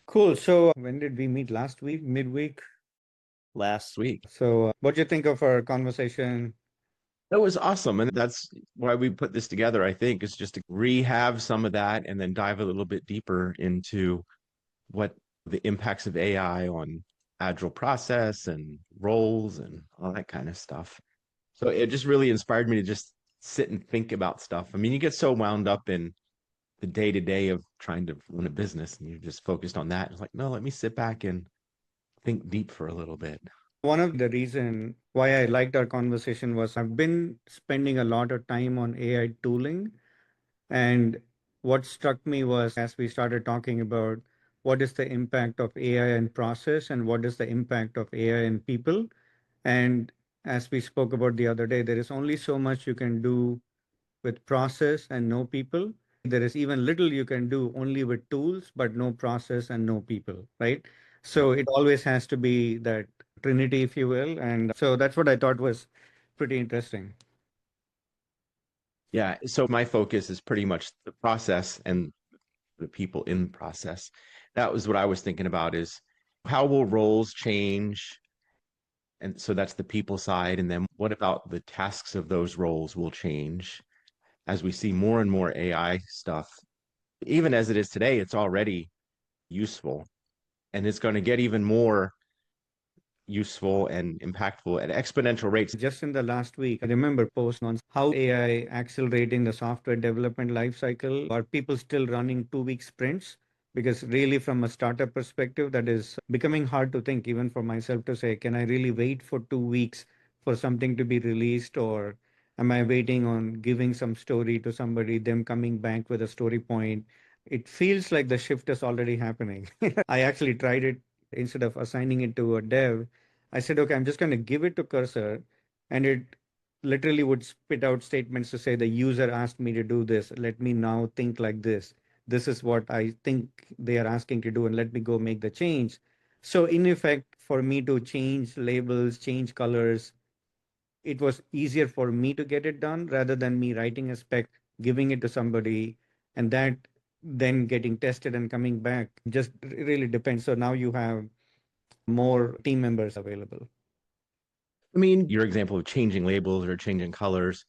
Cool. So when did we meet? Last week, midweek? Last week. So what do you think of our conversation? That was awesome. And that's why we put this together, I think, is just to rehab some of that and then dive a little bit deeper into what the impacts of AI on agile process and roles and all that kind of stuff. So it just really inspired me to just sit and think about stuff. I mean, you get so wound up in the day to day of trying to run a business and you're just focused on that. It's like, no, let me sit back and think deep for a little bit. One of the reason why I liked our conversation was I've been spending a lot of time on AI tooling. And what struck me was as we started talking about what is the impact of AI and process and what is the impact of AI and people. And as we spoke about the other day, there is only so much you can do with process and no people. There is even little you can do only with tools, but no process and no people, right? So it always has to be that trinity, if you will. And so that's what I thought was pretty interesting. Yeah. So my focus is pretty much the process and the people in the process. That was what I was thinking about is how will roles change? And so that's the people side. And then what about the tasks of those roles will change as we see more and more AI stuff? Even as it is today, it's already useful and it's going to get even more useful and impactful at exponential rates. Just in the last week, I remember posts on how AI accelerating the software development lifecycle. Are people still running 2 week sprints? Because really, from a startup perspective, that is becoming hard to think, even for myself to say, can I really wait for 2 weeks for something to be released? Or am I waiting on giving some story to somebody, them coming back with a story point? It feels like the shift is already happening. I actually tried it instead of assigning it to a dev. I said, okay, I'm just going to give it to cursor, and it literally would spit out statements to say the user asked me to do this. Let me now think like this. This is what I think they are asking to do, and let me go make the change. So, in effect, for me to change labels, change colors, it was easier for me to get it done rather than me writing a spec, giving it to somebody, and that then getting tested and coming back. Just really depends. So now you have more team members available. I mean, your example of changing labels or changing colors,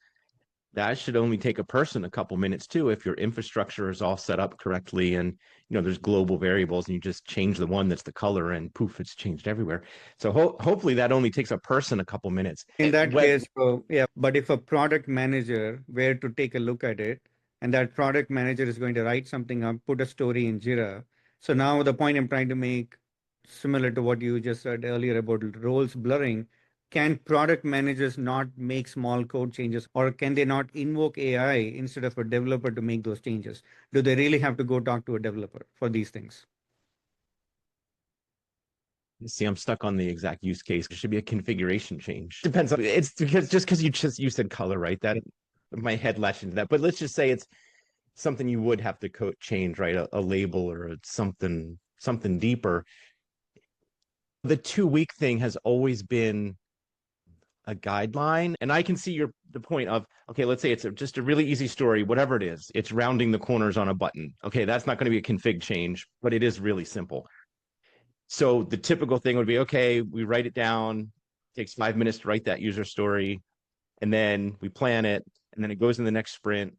that should only take a person a couple minutes too if your infrastructure is all set up correctly and there's global variables and you just change the one that's the color and poof, it's changed everywhere. So hopefully that only takes a person a couple minutes. In that What case, so yeah, but if a product manager were to take a look at it, and that product manager is going to write something up, put a story in Jira. So now the point I'm trying to make, similar to what you just said earlier about roles blurring, can product managers not make small code changes, or can they not invoke AI instead of a developer to make those changes? Do they really have to go talk to a developer for these things? See, I'm stuck on the exact use case. It should be a configuration change. Depends on it's because you said color, right? That my head latched into that. But let's just say it's something you would have to code change, right? A label or something deeper. The 2 week thing has always been a guideline. And I can see the point of, okay, let's say it's just a really easy story, whatever it is, it's rounding the corners on a button. Okay, that's not going to be a config change, but it is really simple. So the typical thing would be, okay, we write it down, takes 5 minutes to write that user story, and then we plan it, and then it goes in the next sprint.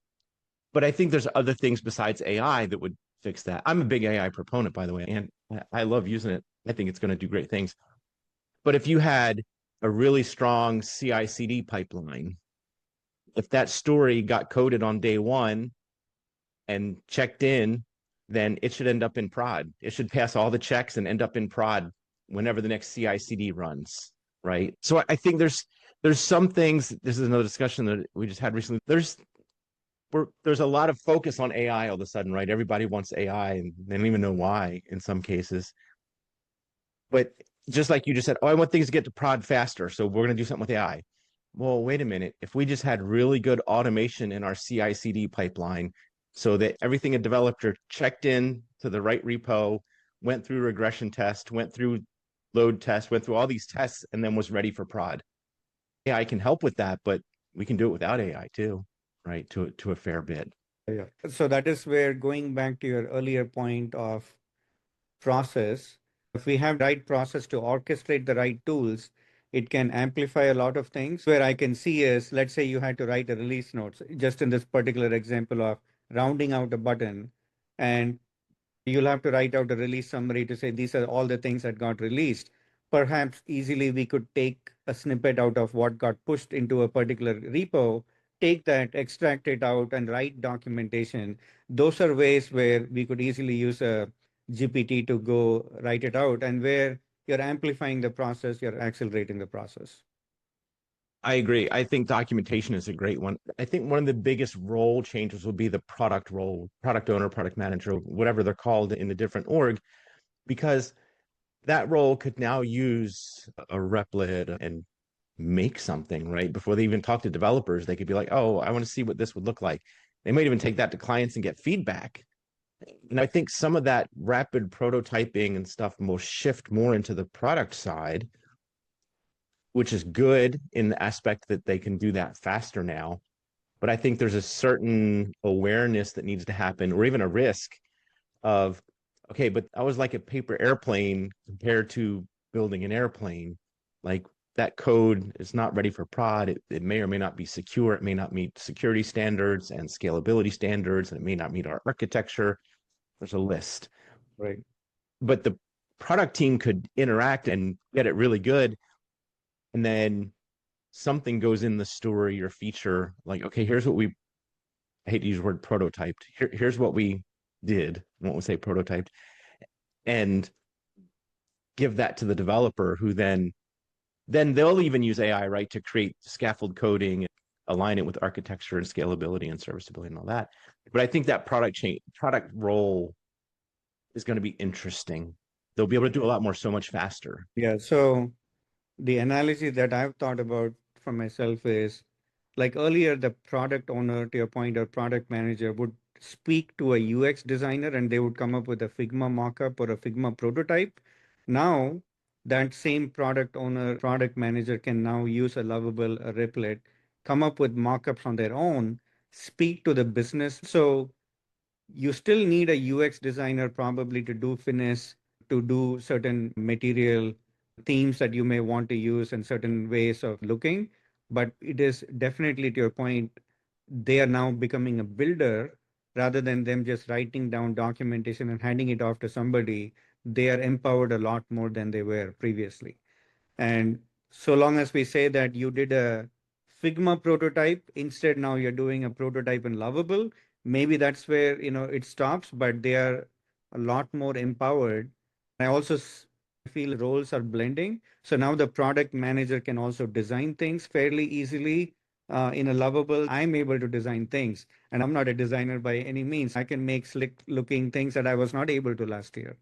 But I think there's other things besides AI that would fix that. I'm a big AI proponent, by the way, and I love using it. I think it's going to do great things. But if you had a really strong CI/CD pipeline, if that story got coded on day one and checked in, then it should end up in prod. It should pass all the checks and end up in prod whenever the next CI/CD runs, right? So I think there's some things. This is another discussion that we just had recently. There's a lot of focus on AI all of a sudden, right? Everybody wants AI, and they don't even know why in some cases. But just like you just said, oh, I want things to get to prod faster, so we're going to do something with AI. Well, wait a minute. If we just had really good automation in our CI/CD pipeline so that everything a developer checked in to the right repo, went through regression test, went through load test, went through all these tests, and then was ready for prod. AI can help with that, but we can do it without AI too, right? To a fair bit. Yeah. So that is where going back to your earlier point of process. If we have right process to orchestrate the right tools, it can amplify a lot of things. Where I can see is, let's say you had to write a release notes, just in this particular example of rounding out a button, and you'll have to write out a release summary to say these are all the things that got released. Perhaps easily we could take a snippet out of what got pushed into a particular repo, take that, extract it out, and write documentation. Those are ways where we could easily use a GPT to go write it out, and where you're amplifying the process, you're accelerating the process. I agree. I think documentation is a great one. I think one of the biggest role changes will be the product role, product owner, product manager, whatever they're called in the different org, because that role could now use a Replit and make something, right? Before they even talk to developers, they could be like, oh, I want to see what this would look like. They might even take that to clients and get feedback. And I think some of that rapid prototyping and stuff will shift more into the product side, which is good in the aspect that they can do that faster now. But I think there's a certain awareness that needs to happen, or even a risk of, okay, but I was like a paper airplane compared to building an airplane. Like that code is not ready for prod. It may or may not be secure. It may not meet security standards and scalability standards, and it may not meet our architecture. There's a list. Right. But the product team could interact and get it really good. And then something goes in the story or feature, like, okay, here's what we, I hate to use the word prototyped. Here's what we did. I won't say prototyped, and give that to the developer, who then they'll even use AI, right, to create scaffold coding, align it with architecture and scalability and serviceability and all that. But I think that product role is going to be interesting. They'll be able to do a lot more so much faster. Yeah. So the analogy that I've thought about for myself is, like earlier, the product owner, to your point, or product manager would speak to a UX designer and they would come up with a Figma mockup or a Figma prototype. Now, that same product owner, product manager can now use a Lovable, a Replit, come up with mockups on their own, speak to the business. So you still need a UX designer probably to do finesse, to do certain material themes that you may want to use and certain ways of looking. But it is definitely, to your point, they are now becoming a builder rather than them just writing down documentation and handing it off to somebody. They are empowered a lot more than they were previously. And so long as we say that you did a Figma prototype, instead now you're doing a prototype in Lovable, maybe that's where, it stops, but they are a lot more empowered. I also feel roles are blending. So now the product manager can also design things fairly easily. In a Lovable, I'm able to design things, and I'm not a designer by any means. I can make slick looking things that I was not able to last year.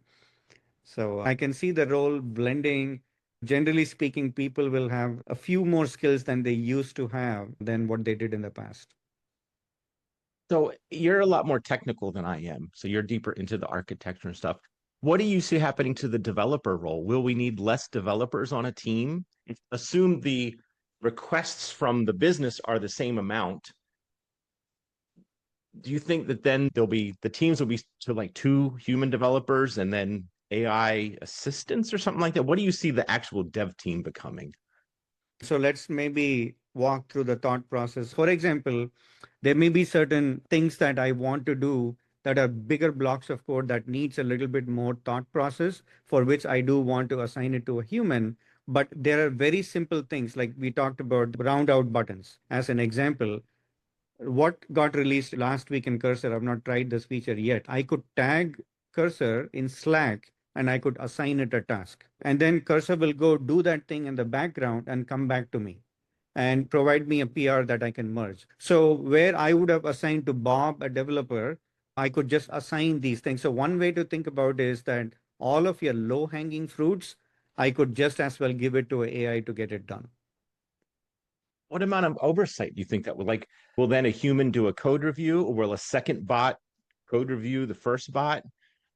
So I can see the role blending. Generally speaking, people will have a few more skills than they used to have than what they did in the past. So you're a lot more technical than I am. So you're deeper into the architecture and stuff. What do you see happening to the developer role? Will we need less developers on a team? Assume the requests from the business are the same amount. Do you think that then there'll be the teams will be to like two human developers and then AI assistants or something like that? What do you see the actual dev team becoming? So let's maybe walk through the thought process. For example, there may be certain things that I want to do that are bigger blocks of code that needs a little bit more thought process, for which I do want to assign it to a human. But there are very simple things, like we talked about round out buttons as an example. What got released last week in Cursor, I've not tried this feature yet. I could tag Cursor in Slack and I could assign it a task. And then Cursor will go do that thing in the background and come back to me and provide me a PR that I can merge. So where I would have assigned to Bob, a developer, I could just assign these things. So one way to think about is that all of your low hanging fruits, I could just as well give it to AI to get it done. What amount of oversight do you think that would like? Will then a human do a code review, or will a second bot code review the first bot,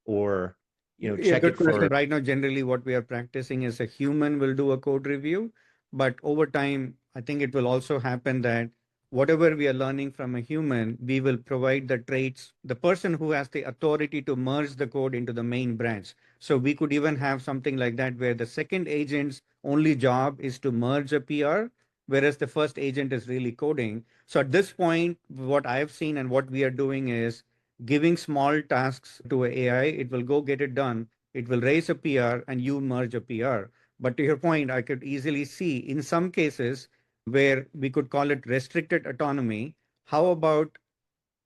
or Yeah, check good it for? question. Right now, generally, what we are practicing is a human will do a code review, but over time, I think it will also happen that whatever we are learning from a human, we will provide the traits, the person who has the authority to merge the code into the main branch. So we could even have something like that where the second agent's only job is to merge a PR, whereas the first agent is really coding. So at this point, what I've seen and what we are doing is giving small tasks to a AI. It will go get it done. It will raise a PR and you merge a PR. But to your point, I could easily see in some cases where we could call it restricted autonomy. How about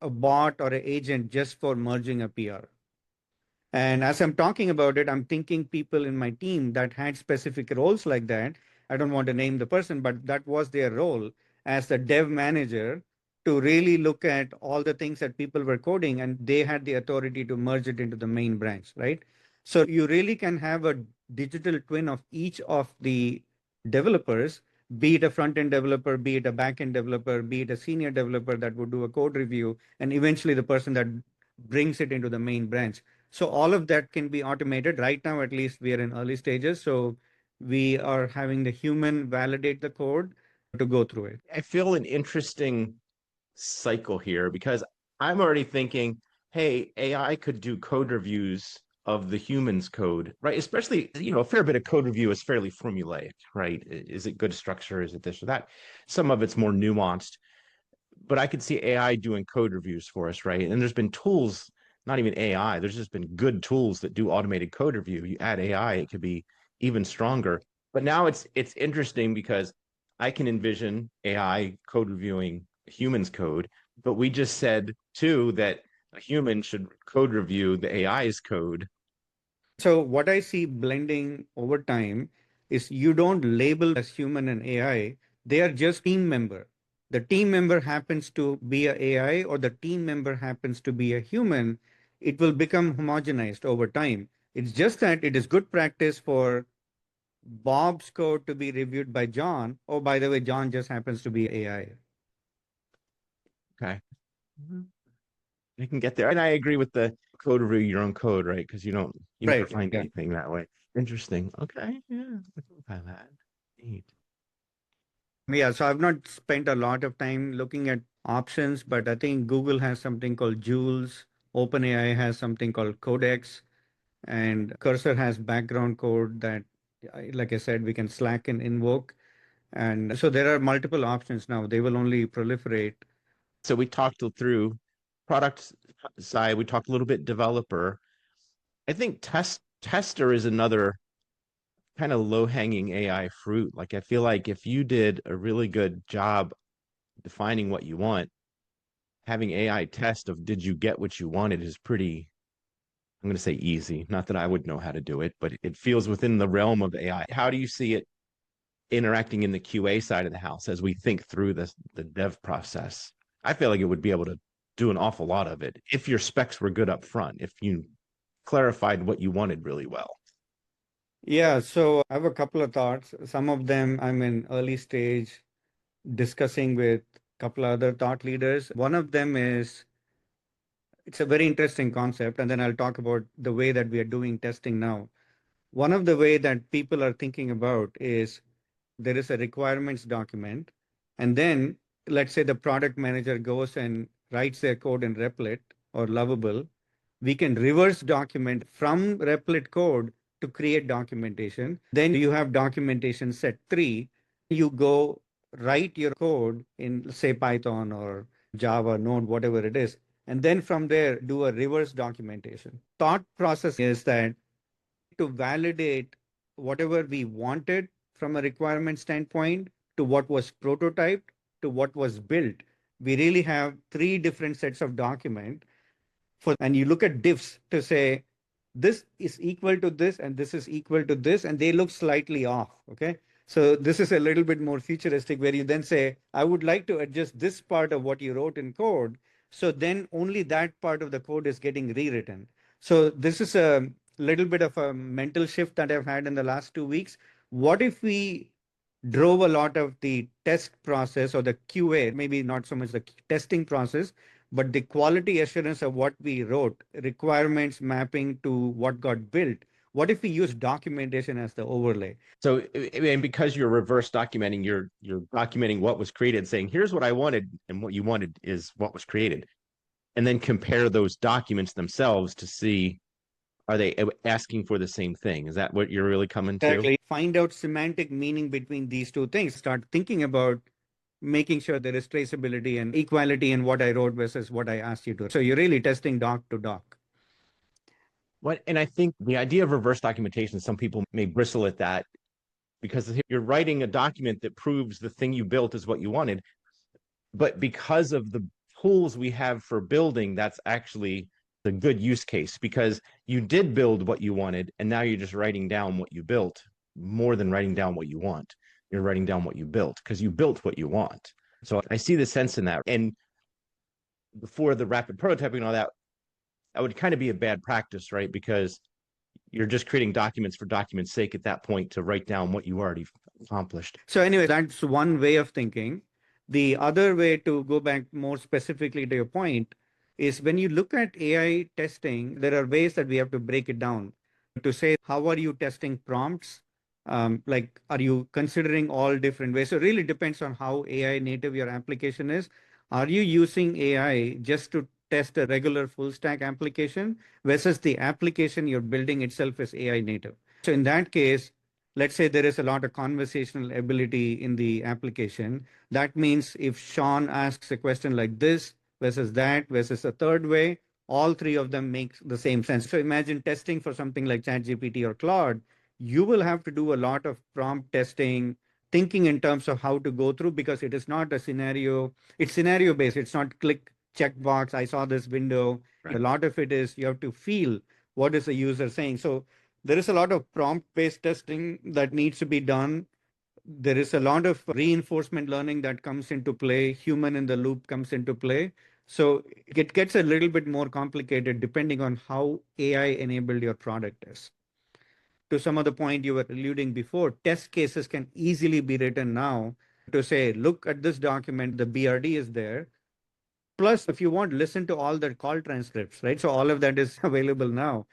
a bot or an agent just for merging a PR? And as I'm talking about it, I'm thinking people in my team that had specific roles like that. I don't want to name the person, but that was their role as the dev manager to really look at all the things that people were coding and they had the authority to merge it into the main branch, right? So you really can have a digital twin of each of the developers, be it a front end developer, be it a back end developer, be it a senior developer that would do a code review, and eventually the person that brings it into the main branch. So all of that can be automated. Right now, at least we are in early stages. So we are having the human validate the code to go through it. I feel an interesting cycle here because I'm already thinking, hey, AI could do code reviews of the human's code, right? Especially, a fair bit of code review is fairly formulaic, right? Is it good structure? Is it this or that? Some of it's more nuanced, but I could see AI doing code reviews for us, right? And there's been tools, not even AI, there's just been good tools that do automated code review. You add AI, it could be even stronger. But now it's interesting because I can envision AI code reviewing humans code, but we just said too that a human should code review the AI's code. So what I see blending over time is you don't label as human and AI. They are just team member. The team member happens to be a AI or the team member happens to be a human. It will become homogenized over time. It's just that it is good practice for Bob's code to be reviewed by John. Oh, by the way, John just happens to be AI. Okay. I can get there. And I agree with the code review your own code, right? Because you never Right. find Yeah. anything that way. Interesting. Okay. Yeah. I can find that. Neat. Yeah. So I've not spent a lot of time looking at options, but I think Google has something called Jules. OpenAI has something called Codex, and Cursor has background code that, like I said, we can Slack and invoke. And so there are multiple options now. They will only proliferate. So we talked through product side, we talked a little bit developer. I think tester is another kind of low-hanging AI fruit. Like I feel like if you did a really good job defining what you want, having AI test of did you get what you wanted is pretty, I'm going to say easy. Not that I would know how to do it, but it feels within the realm of AI. How do you see it interacting in the QA side of the house as we think through the dev process? I feel like it would be able to do an awful lot of it if your specs were good up front, if you clarified what you wanted really well. Yeah. So I have a couple of thoughts. Some of them I'm in early stage discussing with a couple of other thought leaders. One of them is it's a very interesting concept, and then I'll talk about the way that we are doing testing now. One of the way that people are thinking about is there is a requirements document, and then let's say the product manager goes and writes their code in Replit or Lovable. We can reverse document from Replit code to create documentation. Then you have documentation set three. You go write your code in, say, Python or Java, Node, whatever it is. And then from there, do a reverse documentation. Thought process is that to validate whatever we wanted from a requirement standpoint to what was prototyped to what was built. We really have three different sets of document for, and you look at diffs to say this is equal to this and this is equal to this and they look slightly off. Okay. So this is a little bit more futuristic where you then say, I would like to adjust this part of what you wrote in code. So then only that part of the code is getting rewritten. So this is a little bit of a mental shift that I've had in the last 2 weeks. What if we drove a lot of the test process or the QA, maybe not so much the testing process, but the quality assurance of what we wrote, requirements mapping to what got built? What if we use documentation as the overlay? So, and because you're reverse documenting, you're documenting what was created, saying, here's what I wanted, and what you wanted is what was created. And then compare those documents themselves to see, are they asking for the same thing? Is that what you're really coming to? Exactly. Find out semantic meaning between these two things. Start thinking about making sure there is traceability and equality in what I wrote versus what I asked you to. So you're really testing doc to doc. What, and I think the idea of reverse documentation, some people may bristle at that because you're writing a document that proves the thing you built is what you wanted. But because of the tools we have for building, that's actually the good use case because you did build what you wanted and now you're just writing down what you built more than writing down what you want. You're writing down what you built because you built what you want. So I see the sense in that. And before the rapid prototyping and all that, that would kind of be a bad practice, right? Because you're just creating documents for documents' sake at that point to write down what you already accomplished. So, anyway, that's one way of thinking. The other way, to go back more specifically to your point, is when you look at AI testing, there are ways that we have to break it down to say, how are you testing prompts? Like, are you considering all different ways? So, it really depends on how AI native your application is. Are you using AI just to test a regular full stack application versus the application you're building itself is AI native? So, in that case, let's say there is a lot of conversational ability in the application. That means if Shawn asks a question like this versus that versus a third way, all three of them make the same sense. So imagine testing for something like ChatGPT or Claude. You will have to do a lot of prompt testing, thinking in terms of how to go through because it is not a scenario, it's scenario based. It's not click checkbox. I saw this window. Right. A lot of it is you have to feel what is the user saying. So there is a lot of prompt-based testing that needs to be done. There is a lot of reinforcement learning that comes into play. Human in the loop comes into play. So it gets a little bit more complicated depending on how AI enabled your product is. To some of the point you were alluding before, test cases can easily be written now to say, look at this document, the BRD is there. Plus, if you want, listen to all the call transcripts, right? So all of that is available now.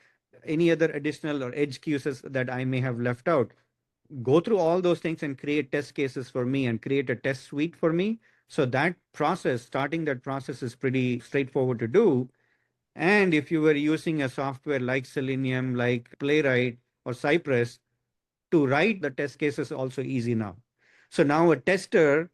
Any other additional or edge cases that I may have left out, go through all those things and create test cases for me and create a test suite for me. So that process, starting that process is pretty straightforward to do. And if you were using a software like Selenium, like Playwright or Cypress, to write the test cases also easy now. So now a tester,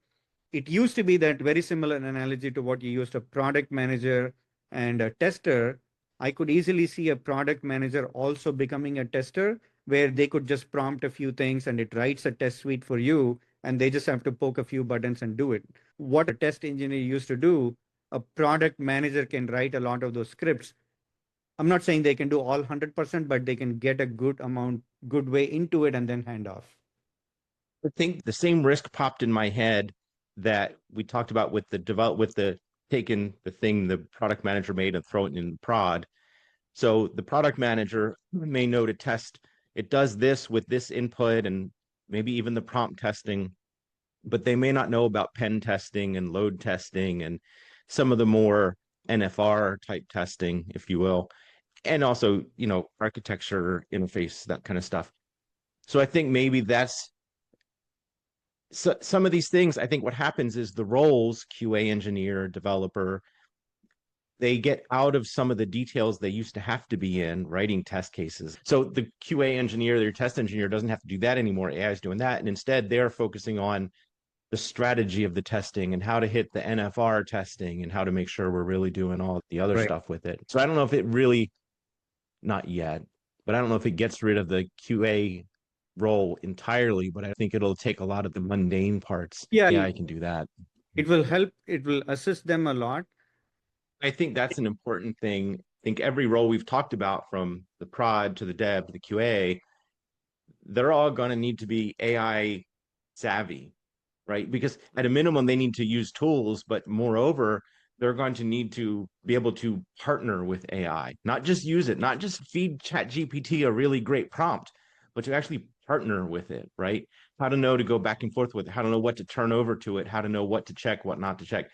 it used to be that very similar analogy to what you used, a product manager and a tester. I could easily see a product manager also becoming a tester where they could just prompt a few things and it writes a test suite for you and they just have to poke a few buttons and do it. What a test engineer used to do, a product manager can write a lot of those scripts. I'm not saying they can do all 100%, but they can get a good amount, good way into it and then hand off. I think the same risk popped in my head that we talked about with the taking the thing the product manager made and throw it in prod. So the product manager may know to test it does this with this input and maybe even the prompt testing, but they may not know about pen testing and load testing and some of the more NFR type testing, if you will, and also, architecture interface, that kind of stuff. So I think maybe that's some of these things. I think what happens is the roles, QA engineer, developer, they get out of some of the details they used to have to be in writing test cases. So the QA engineer, their test engineer doesn't have to do that anymore. AI is doing that. And instead they're focusing on the strategy of the testing and how to hit the NFR testing and how to make sure we're really doing all the other Right. stuff with it. So I don't know if it really, not yet, but I don't know if it gets rid of the QA role entirely, but I think it'll take a lot of the mundane parts. Yeah, Yeah, I can do that. it will help. It will assist them a lot. I think that's an important thing. I think every role we've talked about, from the prod to the dev to the QA, they're all going to need to be AI savvy, right? Because at a minimum, they need to use tools, but moreover, they're going to need to be able to partner with AI, not just use it, not just feed ChatGPT a really great prompt, but to actually partner with it, right? How to know to go back and forth with it, how to know what to turn over to it, how to know what to check, what not to check.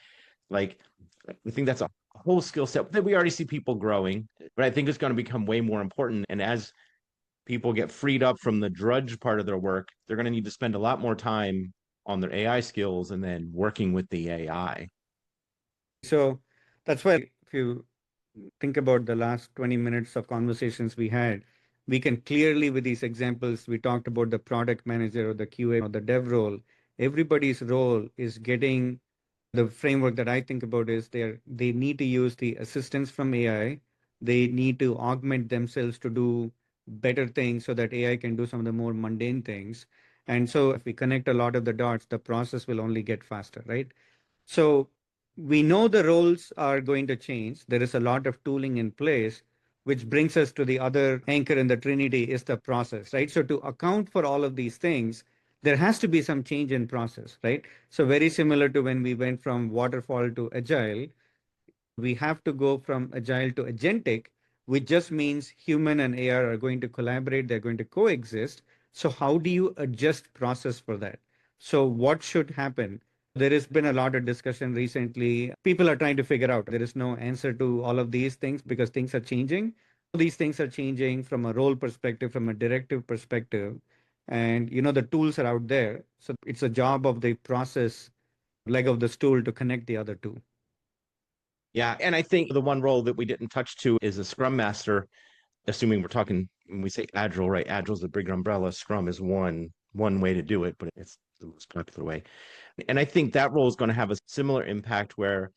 Like, I think that's a whole skill set that we already see people growing, but I think it's going to become way more important. And as people get freed up from the drudge part of their work, they're going to need to spend a lot more time on their AI skills and then working with the AI. So that's why if you think about the last 20 minutes of conversations we had, we can clearly, with these examples, we talked about the product manager or the QA or the dev role. Everybody's role is getting the framework that I think about is they need to use the assistance from AI. They need to augment themselves to do better things so that AI can do some of the more mundane things. And so if we connect a lot of the dots, the process will only get faster, right? So we know the roles are going to change. There is a lot of tooling in place, which brings us to the other anchor in the Trinity is the process, right? So to account for all of these things, there has to be some change in process, right? So very similar to when we went from waterfall to agile, we have to go from agile to agentic, which just means human and AI are going to collaborate, they're going to coexist. So how do you adjust process for that? So what should happen? There has been a lot of discussion recently. People are trying to figure out there is no answer to all of these things because things are changing. These things are changing from a role perspective, from a directive perspective. And the tools are out there. So it's a job of the process leg of the stool to connect the other two. Yeah. And I think the one role that we didn't touch to is a scrum master, assuming we're talking when we say agile, right? Agile is a bigger umbrella. Scrum is one way to do it, but it's the most popular way. And I think that role is going to have a similar impact where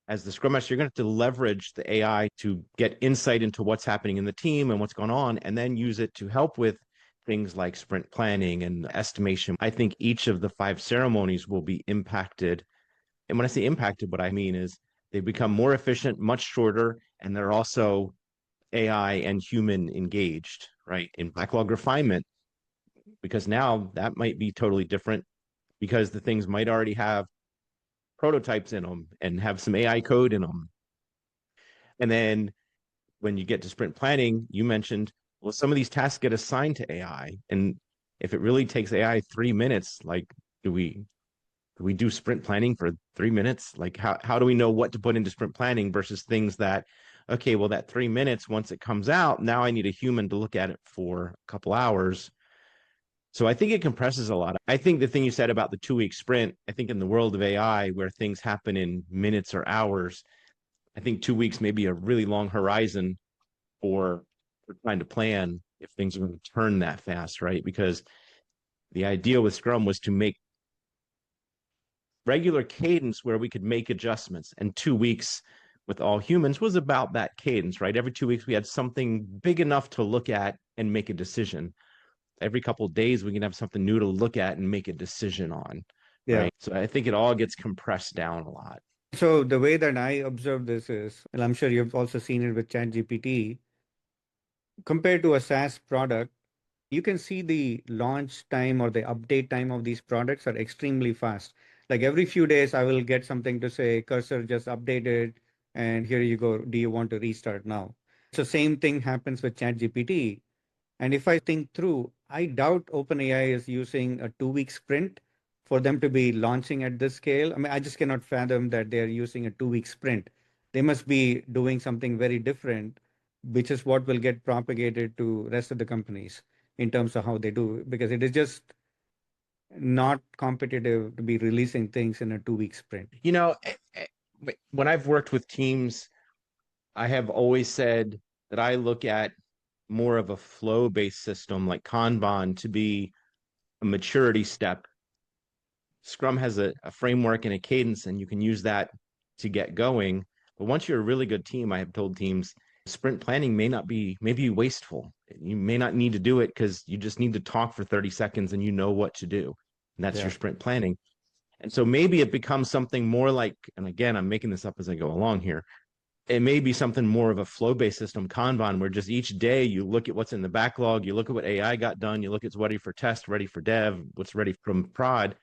as the scrum master, you're going to have to leverage the AI to get insight into what's happening in the team and what's going on, and then use it to help with things like sprint planning and estimation. I think each of the 5 ceremonies will be impacted. And when I say impacted, what I mean is they become more efficient, much shorter, and they're also AI and human engaged, right? In backlog refinement, because now that might be totally different because the things might already have prototypes in them and have some AI code in them. And then when you get to sprint planning, you mentioned, well, some of these tasks get assigned to AI. And if it really takes AI 3 minutes, like, do we do sprint planning for 3 minutes? Like, how do we know what to put into sprint planning versus things that, okay, well, that 3 minutes, once it comes out, now I need a human to look at it for a couple hours. So I think it compresses a lot. I think the thing you said about the 2 week sprint, I think in the world of AI where things happen in minutes or hours, I think 2 weeks may be a really long horizon for, for trying to plan if things are going to turn that fast, right? Because the idea with Scrum was to make regular cadence where we could make adjustments. And 2 weeks with all humans was about that cadence, right? Every 2 weeks we had something big enough to look at and make a decision. Every couple of days we can have something new to look at and make a decision on, Yeah. right? So I think it all gets compressed down a lot. So the way that I observe this is, and I'm sure you've also seen it with ChatGPT, compared to a SaaS product, you can see the launch time or the update time of these products are extremely fast. Like every few days, I will get something to say, cursor just updated, and here you go. Do you want to restart now? So same thing happens with ChatGPT. And if I think through, I doubt OpenAI is using a 2 week sprint for them to be launching at this scale. I mean, I just cannot fathom that they're using a 2 week sprint. They must be doing something very different, which is what will get propagated to rest of the companies in terms of how they do, because it is just not competitive to be releasing things in a 2 week sprint. You know, when I've worked with teams, I have always said that I look at more of a flow based system like Kanban to be a maturity step. Scrum has a framework and a cadence, and you can use that to get going. But once you're a really good team, I have told teams sprint planning may be wasteful. You may not need to do it because you just need to talk for 30 seconds and you know what to do. And that's your Yeah. sprint planning. And so maybe it becomes something more like, and again, I'm making this up as I go along here, it may be something more of a flow-based system, Kanban, where just each day you look at what's in the backlog, you look at what AI got done, you look at what's ready for test, ready for dev, what's ready from prod,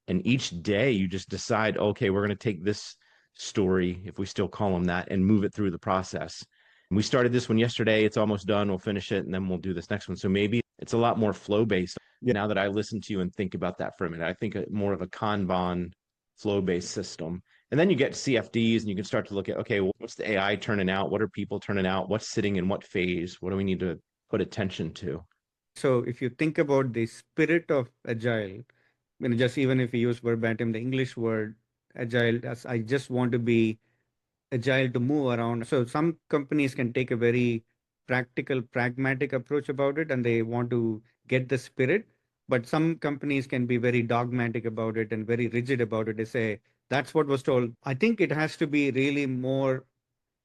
and each day you just decide, okay, we're going to take this story, if we still call them that, and move it through the process. And we started this one yesterday, it's almost done, we'll finish it, and then we'll do this next one. So maybe it's a lot more flow-based. Yeah. Now that I listen to you and think about that for a minute, I think more of a Kanban flow-based system. And then you get CFDs and you can start to look at, okay, well, what's the AI turning out? What are people turning out? What's sitting in what phase? What do we need to put attention to? So if you think about the spirit of agile, just even if you use verbatim the English word agile, as I just want to be agile to move around. So some companies can take a very practical, pragmatic approach about it and they want to get the spirit. But some companies can be very dogmatic about it and very rigid about it. They say, that's what was told. I think it has to be really more,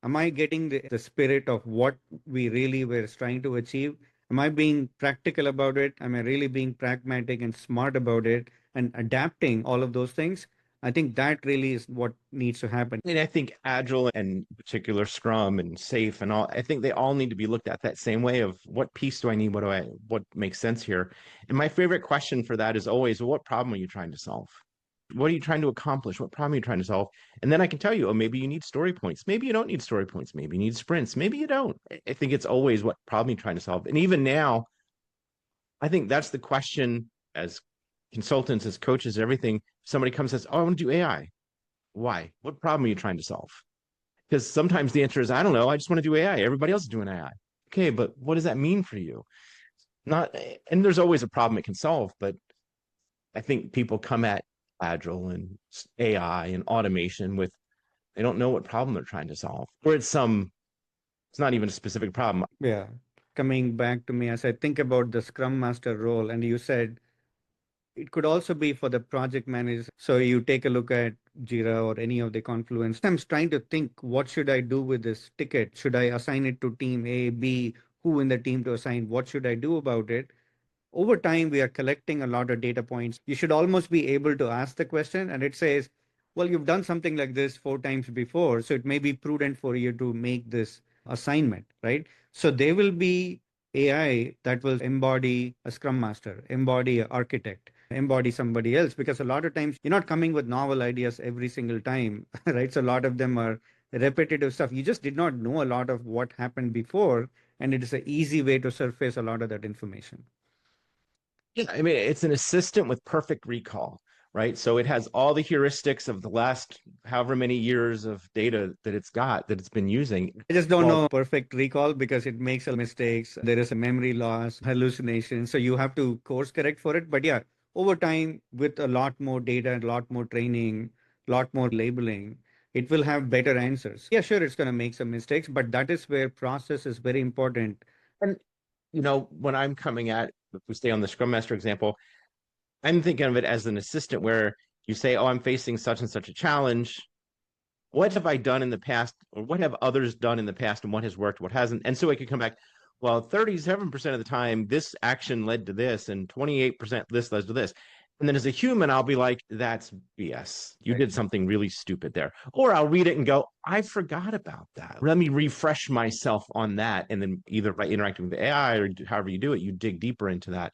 am I getting the spirit of what we really were trying to achieve? Am I being practical about it? Am I really being pragmatic and smart about it and adapting all of those things? I think that really is what needs to happen. I mean, I think Agile and particular Scrum and Safe and all, I think they all need to be looked at that same way of what piece do I need? What makes sense here? And my favorite question for that is always, well, what problem are you trying to solve? What are you trying to accomplish? What problem are you trying to solve? And then I can tell you, oh, maybe you need story points. Maybe you don't need story points. Maybe you need sprints. Maybe you don't. I think it's always what problem you're trying to solve. And even now, I think that's the question as consultants, as coaches, everything. Somebody comes and says, oh, I want to do AI. Why? What problem are you trying to solve? Because sometimes the answer is, I don't know. I just want to do AI. Everybody else is doing AI. Okay, but what does that mean for you? Not, and there's always a problem it can solve, but I think people come at Agile and AI and automation with they don't know what problem they're trying to solve, or it's not even a specific problem. Yeah. Coming back to me as I think about the Scrum Master role, and you said it could also be for the project manager. So you take a look at Jira or any of the Confluence. I'm trying to think, what should I do with this ticket? Should I assign it to team A, B? Who in the team to assign? What should I do about it? Over time, we are collecting a lot of data points. You should almost be able to ask the question, and it says, well, you've done something like this 4 times before, so it may be prudent for you to make this assignment, right? So there will be AI that will embody a scrum master, embody an architect, embody somebody else, because a lot of times you're not coming with novel ideas every single time, right? So a lot of them are repetitive stuff. You just did not know a lot of what happened before, and it is an easy way to surface a lot of that information. Yeah, I mean, it's an assistant with perfect recall, right? So it has all the heuristics of the last however many years of data that it's got that it's been using. I just don't Well, know perfect recall because it makes a mistakes. There is a memory loss, hallucination. So you have to course correct for it. But yeah, over time, with a lot more data, a lot more training, a lot more labeling, it will have better answers. Yeah, sure, it's going to make some mistakes, but that is where process is very important. and when I'm coming at, if we stay on the Scrum Master example, I'm thinking of it as an assistant where you say, oh, I'm facing such and such a challenge. What have I done in the past, or what have others done in the past, and what has worked, what hasn't? And so I could come back, well, 37% of the time, this action led to this, and 28% this led to this. And then as a human, I'll be like, that's BS. You Right. did something really stupid there. Or I'll read it and go, I forgot about that. Let me refresh myself on that. And then either by interacting with the AI or however you do it, you dig deeper into that.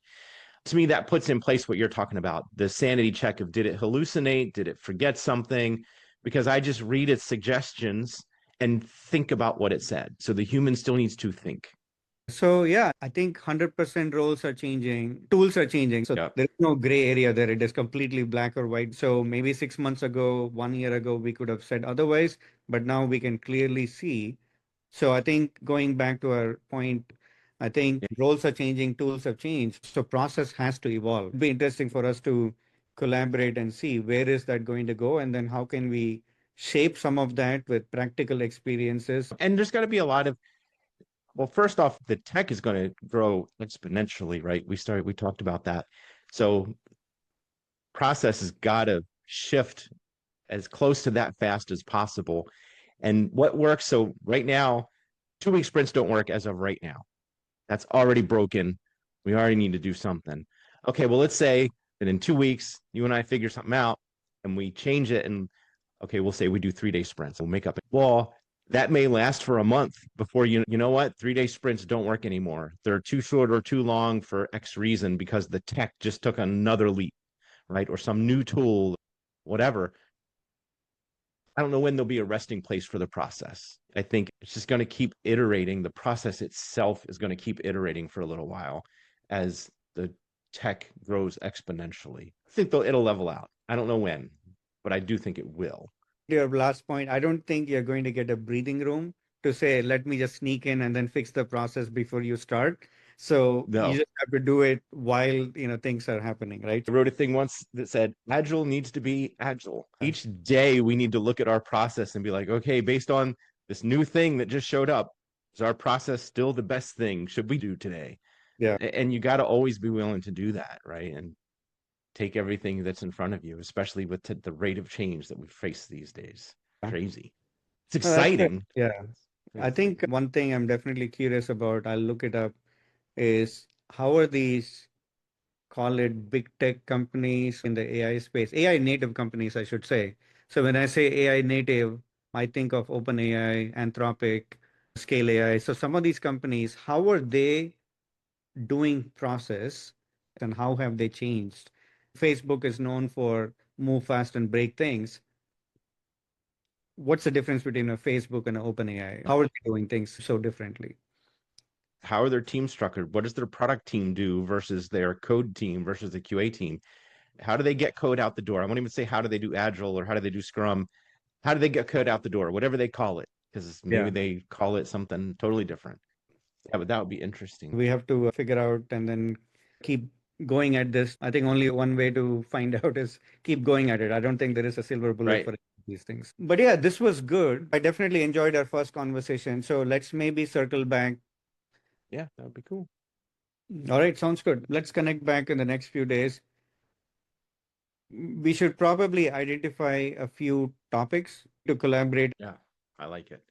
To me, that puts in place what you're talking about, the sanity check of did it hallucinate? Did it forget something? Because I just read its suggestions and think about what it said. So the human still needs to think. So yeah, I think 100% roles are changing, tools are changing. So Yeah. there is no gray area there. It is completely black or white. So maybe 6 months ago, 1 year ago, we could have said otherwise, but now we can clearly see. So I think going back to our point, I think roles are changing, tools have changed. So process has to evolve. It'd be interesting for us to collaborate and see where is that going to go, and then how can we shape some of that with practical experiences. And there's got to be a lot of, well, first off, the tech is going to grow exponentially, right? We talked about that. So process has got to shift as close to that fast as possible. And what works? So right now, 2 week sprints don't work as of right now. That's already broken. We already need to do something. Okay, well, let's say that in 2 weeks, you and I figure something out and we change it. And okay, we'll say we do 3 day sprints. We'll make up. Well, that may last for a month before you know what? 3 day sprints don't work anymore. They're too short or too long for X reason because the tech just took another leap, right? Or some new tool, whatever. I don't know when there'll be a resting place for the process. I think it's just going to keep iterating. The process itself is going to keep iterating for a little while as the tech grows exponentially. I think it'll level out. I don't know when, but I do think it will. Your last point, I don't think you're going to get a breathing room to say, let me just sneak in and then fix the process before you start. So you No. just have to do it while, things are happening, right? I wrote a thing once that said agile needs to be agile. Each day we need to look at our process and be like, okay, based on this new thing that just showed up, is our process still the best thing? Should we do today? Yeah. And you got to always be willing to do that, right? And take everything that's in front of you, especially with the rate of change that we face these days. Crazy. It's No, that's good. exciting. Yeah. I It's think one thing I'm definitely curious about, I'll look it up, is how are these, call it big tech companies in the AI space, AI native companies, I should say. So when I say AI native, I think of OpenAI, Anthropic, Scale AI. So some of these companies, how are they doing process and how have they changed? Facebook is known for move fast and break things. What's the difference between a Facebook and an OpenAI? How are they doing things so differently? how are their teams structured? What does their product team do versus their code team versus the QA team? How do they get code out the door? I won't even say how do they do agile or how do they do scrum. How do they get code out the door? Whatever they call it, because maybe Yeah. they call it something totally different. Yeah, but that would be interesting. We have to figure out and then keep going at this. I think only one way to find out is keep going at it. I don't think there is a silver bullet Right. for these things. But yeah, this was good. I definitely enjoyed our first conversation. So let's maybe circle back. Yeah, that would be cool. All right, sounds good. Let's connect back in the next few days. We should probably identify a few topics to collaborate. Yeah, I like it.